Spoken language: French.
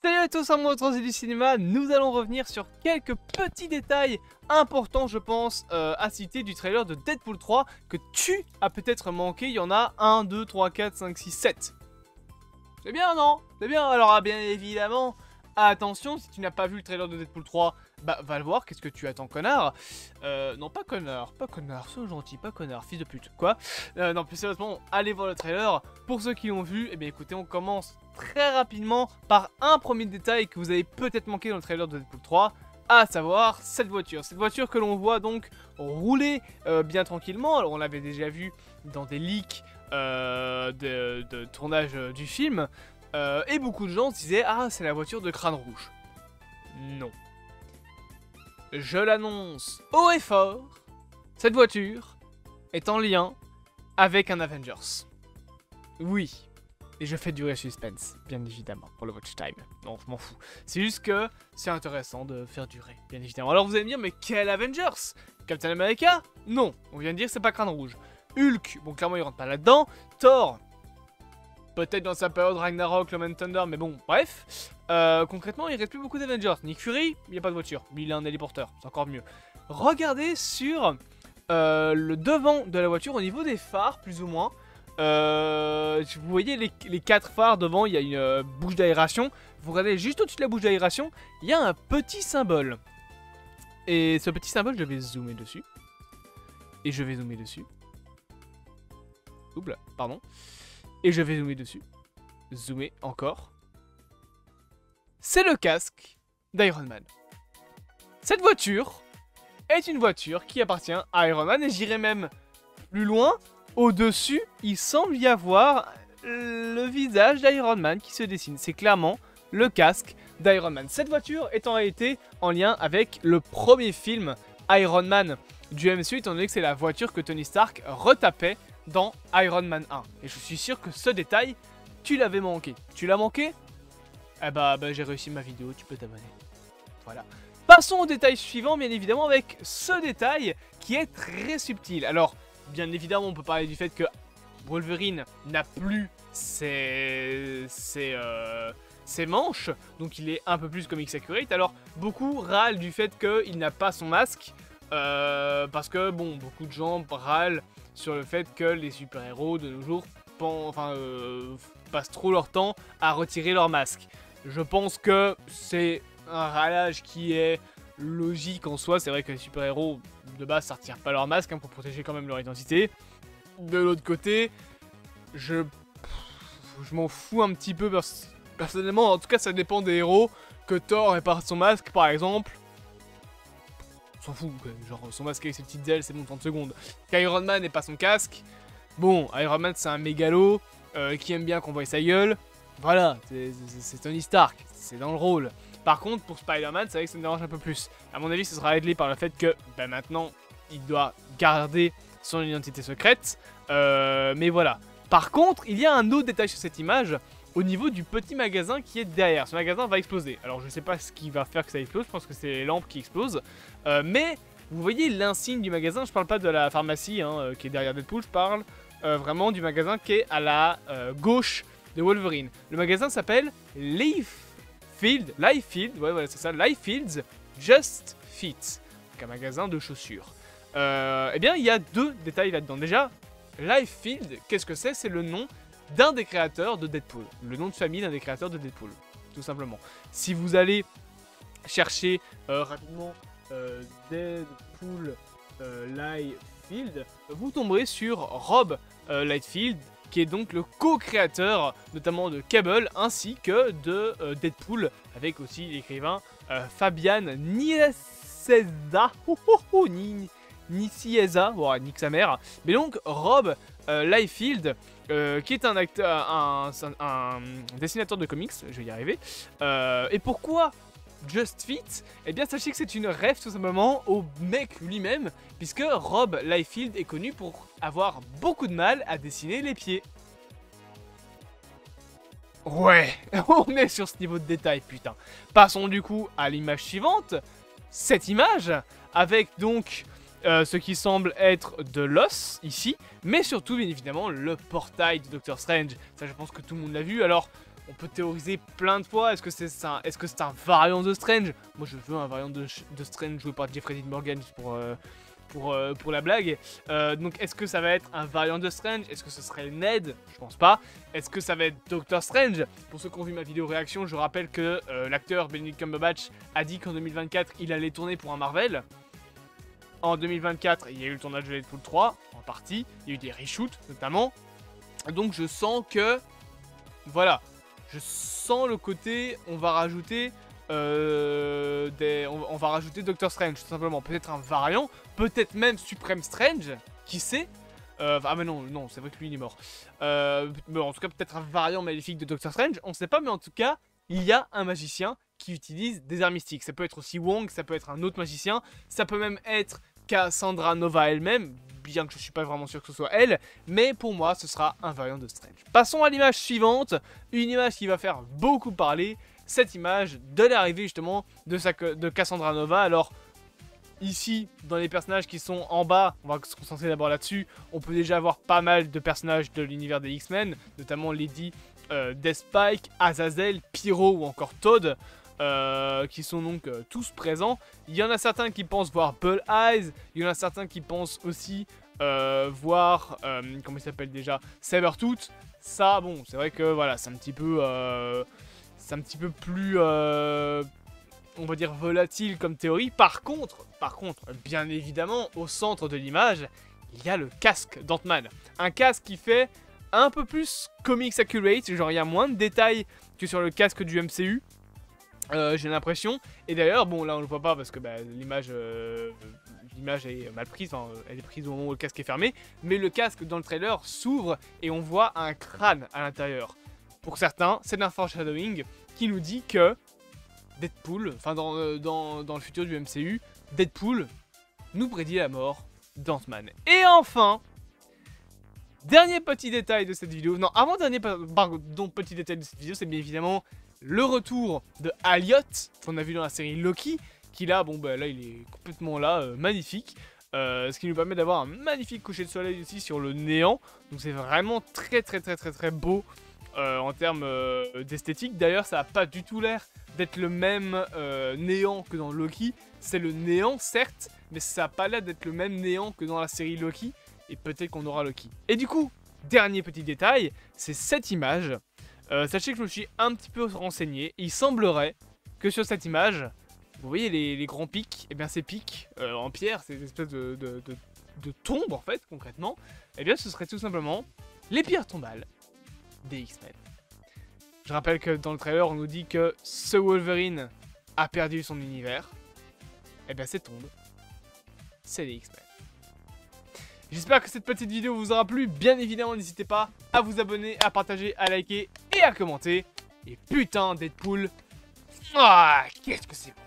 Salut à tous, moi Transi du cinéma, nous allons revenir sur quelques petits détails importants je pense à citer du trailer de Deadpool 3 que tu as peut-être manqué. Il y en a 1, 2, 3, 4, 5, 6, 7. C'est bien non? C'est bien. Alors bien évidemment, attention, si tu n'as pas vu le trailer de Deadpool 3, bah va le voir, qu'est-ce que tu attends connard? Non pas connard, sois gentil, pas connard, fils de pute, quoi. Non plus sérieusement, allez voir le trailer. Pour ceux qui l'ont vu, eh bien écoutez, on commence très rapidement par un premier détail que vous avez peut-être manqué dans le trailer de Deadpool 3, à savoir cette voiture que l'on voit donc rouler bien tranquillement. Alors on l'avait déjà vu dans des leaks de tournage du film, et beaucoup de gens se disaient ah c'est la voiture de Crâne Rouge. Non. Je l'annonce haut et fort, cette voiture est en lien avec un Avengers. Oui. Et je fais durer le suspense, bien évidemment, pour le watch time. Non, je m'en fous. C'est juste que c'est intéressant de faire durer, bien évidemment. Alors vous allez me dire, mais quel Avengers? Captain America? Non, on vient de dire c'est pas Crâne Rouge. Hulk, bon clairement il rentre pas là-dedans. Thor, peut-être dans sa période Ragnarok, Love and Thunder, mais bon, bref. Concrètement, il reste plus beaucoup d'Avengers. Nick Fury, il n'y a pas de voiture, mais il a un héliporteur, c'est encore mieux. Regardez sur le devant de la voiture, au niveau des phares, plus ou moins. Vous voyez les 4 phares devant, il y a une bouche d'aération. Vous regardez juste au-dessus de la bouche d'aération, il y a un petit symbole. Et ce petit symbole, je vais zoomer dessus. Et je vais zoomer dessus. Oups, pardon. Et je vais zoomer dessus. Zoomer encore. C'est le casque d'Iron Man. Cette voiture est une voiture qui appartient à Iron Man, et j'irai même plus loin. Au-dessus, il semble y avoir le visage d'Iron Man qui se dessine. C'est clairement le casque d'Iron Man. Cette voiture est en réalité en lien avec le premier film Iron Man du MCU, étant donné que c'est la voiture que Tony Stark retapait dans Iron Man 1. Et je suis sûr que ce détail, tu l'avais manqué. Tu l'as manqué? Eh bah j'ai réussi ma vidéo, tu peux t'abonner. Voilà. Passons au détail suivant, bien évidemment, avec ce détail qui est très subtil. Alors, bien évidemment, on peut parler du fait que Wolverine n'a plus ses manches, donc il est un peu plus comics accurate. Alors, beaucoup râlent du fait qu'il n'a pas son masque, parce que, bon, beaucoup de gens râlent sur le fait que les super-héros de nos jours passent trop leur temps à retirer leur masque. Je pense que c'est un râlage qui est logique en soi. C'est vrai que les super-héros de base ça retire pas leur masque pour protéger quand même leur identité. De l'autre côté, je m'en fous un petit peu personnellement. En tout cas ça dépend des héros. Que Thor répare son masque par exemple, on s'en fout, genre son masque avec ses petites ailes c'est bon 30 secondes. Qu'Iron Man n'ait pas son casque, bon Iron Man c'est un mégalo qui aime bien qu'on voie sa gueule. Voilà, c'est Tony Stark, c'est dans le rôle. Par contre, pour Spider-Man, c'est vrai que ça me dérange un peu plus. A mon avis, ce sera réglé par le fait que, maintenant, il doit garder son identité secrète. Mais voilà. Par contre, il y a un autre détail sur cette image, au niveau du petit magasin qui est derrière. Ce magasin va exploser. Alors, je sais pas ce qui va faire que ça explose, je pense que c'est les lampes qui explosent. Mais, vous voyez l'insigne du magasin, je parle pas de la pharmacie qui est derrière Deadpool, je parle vraiment du magasin qui est à la gauche de Wolverine. Le magasin s'appelle Liefeld, ouais voilà c'est ça, Liefeld Just Fit, donc un magasin de chaussures. Eh bien il y a deux détails là-dedans. Déjà, Liefeld, qu'est-ce que c'est? C'est le nom d'un des créateurs de Deadpool, le nom de famille d'un des créateurs de Deadpool, tout simplement. Si vous allez chercher rapidement Deadpool Liefeld, vous tomberez sur Rob Liefeld, qui est donc le co-créateur notamment de Cable ainsi que de Deadpool, avec aussi l'écrivain Fabian Nicieza, Nicieza, bon, nique sa mère. Mais donc Rob Liefeld, qui est un acteur, un dessinateur de comics, je vais y arriver. Et pourquoi Just Fit? Eh bien sachez que c'est une ref tout simplement au mec lui-même, puisque Rob Liefeld est connu pour avoir beaucoup de mal à dessiner les pieds. Ouais, on est sur ce niveau de détail, putain. Passons du coup à l'image suivante. Cette image, avec donc ce qui semble être de l'os ici, mais surtout bien évidemment le portail de Doctor Strange. Ça je pense que tout le monde l'a vu. Alors On peut théoriser plein de fois, est-ce que c'est un variant de Strange? Moi je veux un variant de Strange joué par Jeffrey Dean Morgan pour la blague. Donc est-ce que ça va être un variant de Strange? Est-ce que ce serait Ned? Je pense pas. Est-ce que ça va être Doctor Strange? Pour ceux qui ont vu ma vidéo réaction, je rappelle que l'acteur Benedict Cumberbatch a dit qu'en 2024 il allait tourner pour un Marvel. En 2024 il y a eu le tournage de Deadpool 3 en partie, il y a eu des reshoots notamment. Donc je sens que... Voilà. Je sens le côté, on va rajouter on va rajouter Doctor Strange, tout simplement. Peut-être un variant, peut-être même Supreme Strange, qui sait. Ah mais non, c'est vrai que lui il est mort. Mais en tout cas, peut-être un variant maléfique de Doctor Strange, on sait pas, mais en tout cas, il y a un magicien qui utilise des arts mystiques. Ça peut être aussi Wong, ça peut être un autre magicien, ça peut même être Cassandra Nova elle-même, bien que je suis pas vraiment sûr que ce soit elle, mais pour moi ce sera un variant de Strange. Passons à l'image suivante, une image qui va faire beaucoup parler, cette image de l'arrivée justement de Cassandra Nova. Alors ici, dans les personnages qui sont en bas, on va se concentrer d'abord là-dessus, on peut déjà avoir pas mal de personnages de l'univers des X-Men, notamment Lady, Deathspike, Azazel, Pyro ou encore Todd, qui sont donc tous présents. Il y en a certains qui pensent voir Bull Eyes, il y en a certains qui pensent aussi voir, comment il s'appelle déjà, Sabretooth. Ça, bon, c'est vrai que voilà, c'est un petit peu plus, on va dire, volatile comme théorie. Par contre, bien évidemment, au centre de l'image, il y a le casque d'Ant-Man. Un casque qui fait un peu plus comics accurate, genre il y a moins de détails que sur le casque du MCU. J'ai l'impression, et d'ailleurs, bon là on le voit pas parce que bah, l'image est mal prise, enfin, elle est prise au moment où le casque est fermé, mais le casque dans le trailer s'ouvre et on voit un crâne à l'intérieur. Pour certains, c'est un foreshadowing qui nous dit que Deadpool, enfin dans le futur du MCU, Deadpool nous prédit la mort d'Ant-Man. Et enfin, dernier petit détail de cette vidéo, non, avant-dernier petit détail de cette vidéo, c'est bien évidemment le retour de Elliot, qu'on a vu dans la série Loki, qui là, bon bah là il est complètement là, magnifique. Ce qui nous permet d'avoir un magnifique coucher de soleil aussi sur le néant. Donc c'est vraiment très beau en termes d'esthétique. D'ailleurs ça n'a pas du tout l'air d'être le même néant que dans Loki. C'est le néant certes, mais ça n'a pas l'air d'être le même néant que dans la série Loki. Et peut-être qu'on aura Loki. Et du coup, dernier petit détail, c'est cette image. Sachez que je me suis un petit peu renseigné. Il semblerait que sur cette image, vous voyez les grands pics, et bien ces pics en pierre, ces espèces de tombes en fait, concrètement, et bien ce serait tout simplement les pierres tombales des X-Men. Je rappelle que dans le trailer, on nous dit que ce Wolverine a perdu son univers. Et bien ces tombes, c'est les X-Men. J'espère que cette petite vidéo vous aura plu. Bien évidemment, n'hésitez pas à vous abonner, à partager, à liker et à commenter. Et putain, Deadpool, ah, qu'est-ce que c'est bon.